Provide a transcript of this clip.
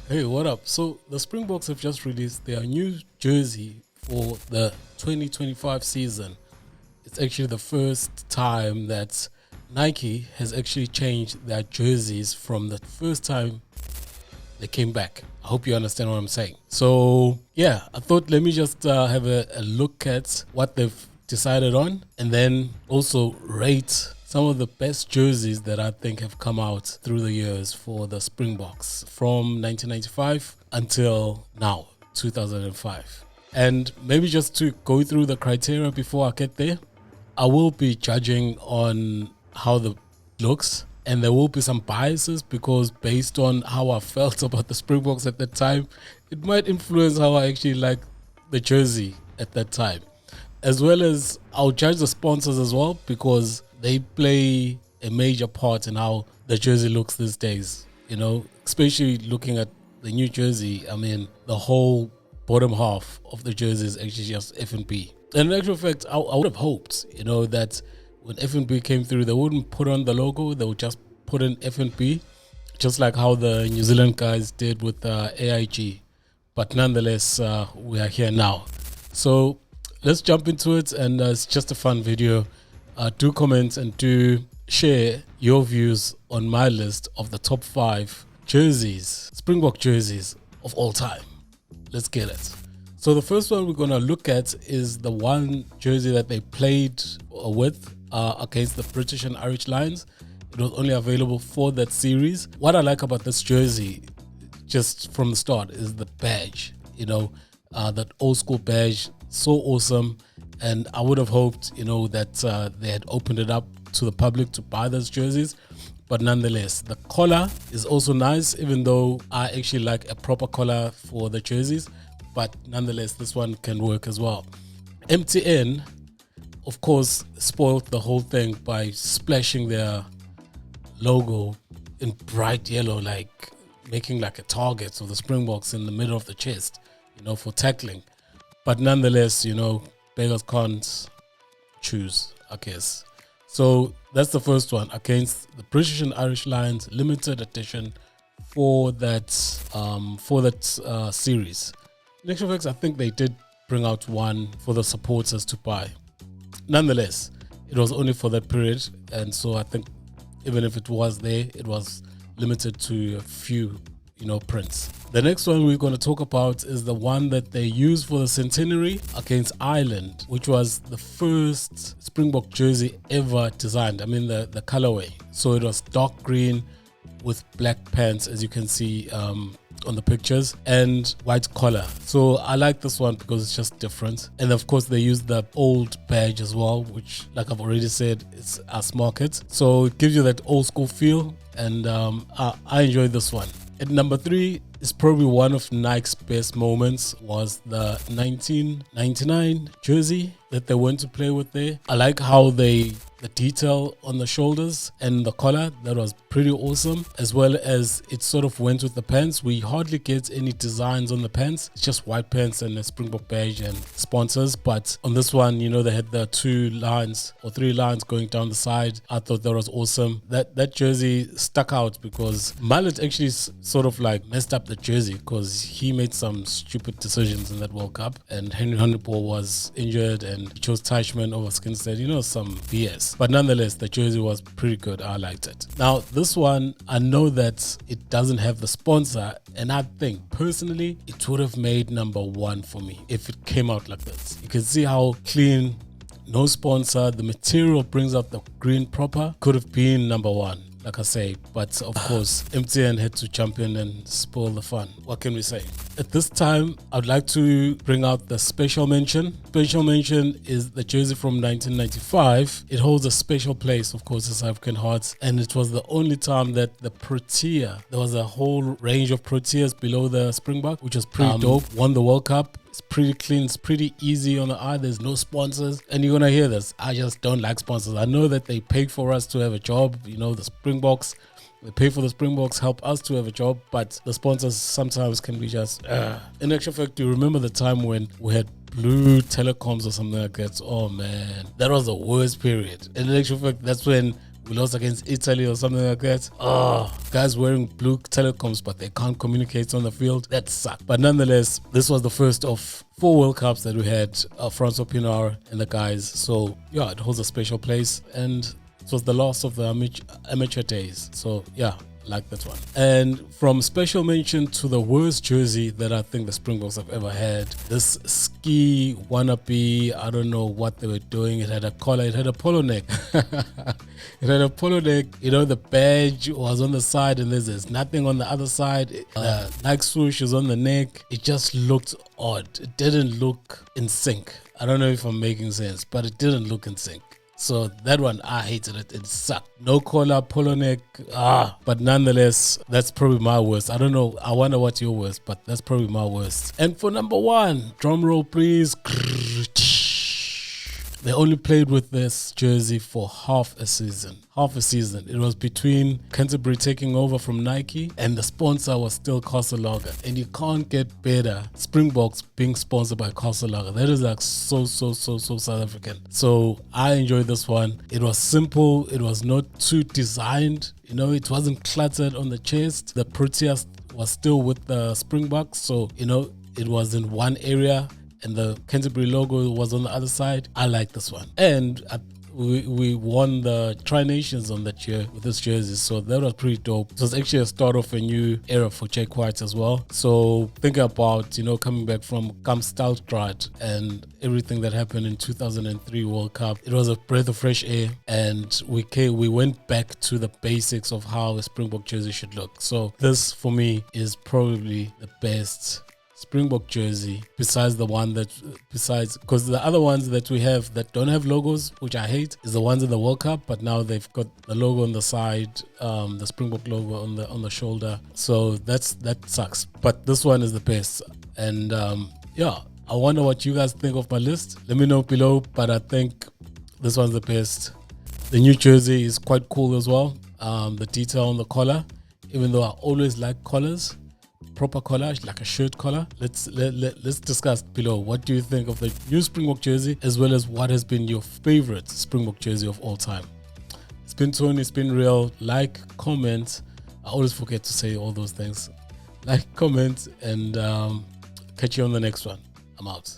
Hey, what up? So the Springboks have just released their new jersey for the 2025 season. It's actually the first time that Nike has actually changed their jerseys from the first time they came back. I hope you understand what I'm saying. So yeah, I thought let me just have a look at what they've decided on, and then also rate some of the best jerseys that I think have come out through the years for the Springboks from 1995 until now, 2005. And maybe just to go through the criteria before I get there, I will be judging on how the looks, and there will be some biases because based on how I felt about the Springboks at that time, it might influence how I actually like the jersey at that time. As well as I'll judge the sponsors as well because they play a major part in how the jersey looks these days. You know, especially looking at the new jersey, I mean, the whole bottom half of the jersey is actually just F&B. And in actual fact, I would have hoped, you know, that when F&B came through, they wouldn't put on the logo, they would just put in F&B, just like how the New Zealand guys did with AIG. But nonetheless, we are here now. So let's jump into it, and it's just a fun video. Do comment and do share your views on my list of the top 5 jerseys, Springbok jerseys of all time. Let's get it. So the first one we're going to look at is the one jersey that they played with against the British and Irish Lions. It was only available for that series. What I like about this jersey, just from the start, is the badge. You know, that old school badge, so awesome. And I would have hoped, you know, that they had opened it up to the public to buy those jerseys. But nonetheless, the collar is also nice, even though I actually like a proper collar for the jerseys. But nonetheless, this one can work as well. MTN, of course, spoiled the whole thing by splashing their logo in bright yellow, like making like a target of the Springboks in the middle of the chest, you know, for tackling. But nonetheless, you know, beggars can't choose, I guess. So that's the first one against the British and Irish Lions, limited edition for that series. In actual fact, I think they did bring out one for the supporters to buy. Nonetheless, it was only for that period, and so I think even if it was there, it was limited to a few, you know, prints. The next one we're going to talk about is the one that they used for the Centenary against Ireland, which was the first Springbok jersey ever designed. I mean, the colorway. So it was dark green with black pants, as you can see on the pictures, and white collar. So I like this one because it's just different. And of course, they used the old badge as well, which, like I've already said, it's us market. So it gives you that old school feel, and I enjoyed this one. At number 3 is probably one of Nike's best moments, was the 1999 jersey that they went to play with there. I like how the detail on the shoulders and the collar, that was pretty awesome, as well as it sort of went with the pants. We hardly get any designs on the pants. It's just white pants and a Springbok badge and sponsors. But on this one, you know, they had the 2 lines or 3 lines going down the side. I thought that was awesome. That jersey stuck out because Mallet actually sort of like messed up the jersey because he made some stupid decisions in that World Cup, and Henry Honeyball was injured and he chose Teichmann over Skinstead, you know, some BS. But nonetheless, the jersey was pretty good. I liked it. Now, this one, I know that it doesn't have the sponsor, and I think personally it would have made number 1 for me if it came out like this. You can see how clean, no sponsor, the material brings out the green proper. Could have been number 1, like I say, but of course MTN had to jump in and spoil the fun. What can we say? At this time, I'd like to bring out the special mention. Special mention is the jersey from 1995. It holds a special place, of course, in South African hearts, and it was the only time that the Protea, there was a whole range of Proteas below the Springbok, which was pretty dope, won the World Cup. It's pretty clean, it's pretty easy on the eye, there's no sponsors. And you're gonna hear this, I just don't like sponsors. I know that they pay for us to have a job, you know, the Springboks, they pay for the Springboks, help us to have a job, but the sponsors sometimes can be just In actual fact, do you remember the time when we had Blue Telecoms or something like that? Oh man, that was the worst period. In actual fact, that's when We lost against Italy or something like that. Oh, guys wearing blue telecoms, but they can't communicate on the field. That sucked. But nonetheless, this was the first of 4 World Cups that we had, Francois Pienaar and the guys. So yeah, it holds a special place. And it was the last of the amateur days. So yeah, like that one. And from special mention to the worst jersey that I think the Springboks have ever had, this ski wannabe, I don't know what they were doing. It had a collar, it had a polo neck. It had a polo neck, you know, the badge was on the side and there's nothing on the other side. Nike swoosh is on the neck. It just looked odd. It didn't look in sync. I don't know if I'm making sense, but it didn't look in sync. So that one, I hated it. It sucked. No collar, polo neck. But nonetheless, that's probably my worst. I don't know. I wonder what's your worst, but that's probably my worst. And for number 1, drum roll please. They only played with this jersey for half a season. It was between Canterbury taking over from Nike and the sponsor was still Cartel. And you can't get better. Springboks being sponsored by Cartel. That is like so South African. So I enjoyed this one. It was simple. It was not too designed. You know, it wasn't cluttered on the chest. The Proteas was still with the Springboks. So, you know, it was in one area and the Canterbury logo was on the other side. I like this one. And we won the Tri-Nations on that year with this jersey, so that was pretty dope. It was actually a start of a new era for Jake White as well. So think about, you know, coming back from Kamp Stalstrad and everything that happened in 2003 World Cup. It was a breath of fresh air, and we went back to the basics of how a Springbok jersey should look. So this for me is probably the best Springbok jersey besides because the other ones that we have that don't have logos, which I hate, is the ones in the World Cup, but now they've got the logo on the side, the Springbok logo on the shoulder. So that sucks. But this one is the best. And yeah, I wonder what you guys think of my list. Let me know below, but I think this one's the best. The new jersey is quite cool as well. The detail on the collar, even though I always like collars, proper collar, like a shirt collar. Let's discuss below. What do you think of the new Springbok jersey, as well as what has been your favorite Springbok jersey of all time? It's been Tony, it's been real. Like, comment. I always forget to say all those things. Like, comment, and catch you on the next one. I'm out.